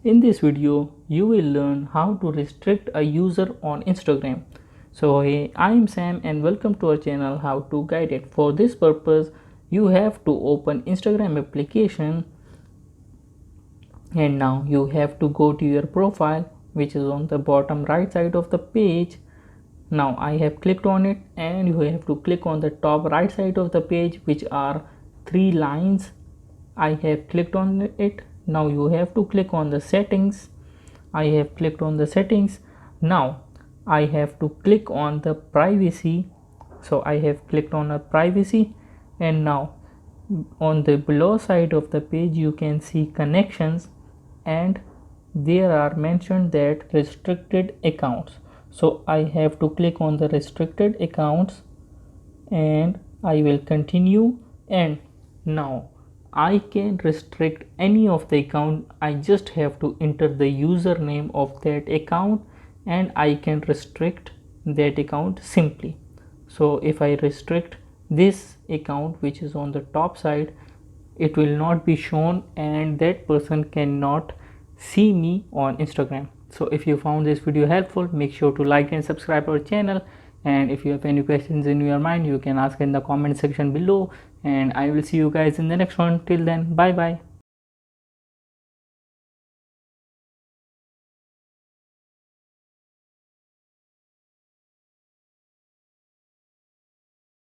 In this video, you will learn how to restrict a user on Instagram. So hey, I am Sam and welcome to our channel How to Guide It. For this purpose, you have to open Instagram application and now you have to go to your profile, which is on the bottom right side of the page. Now I have clicked on it and you have to click on the top right side of the page, which are three lines. I have clicked on it. Now you have to click on the settings. I have clicked on the settings. Now I have to click on the privacy. So I have clicked on a privacy, and now on the below side of the page you can see connections, and there are mentioned that restricted accounts. So I have to click on the restricted accounts and I will continue, and now I can restrict any of the account. I just have to enter the username of that account and I can restrict that account simply. So if I restrict this account, which is on the top side, it will not be shown and that person cannot see me on Instagram. So if you found this video helpful, make sure to like and subscribe our channel, and if you have any questions in your mind, you can ask in the comment section below, and I will see you guys in the next one. Till then, bye bye.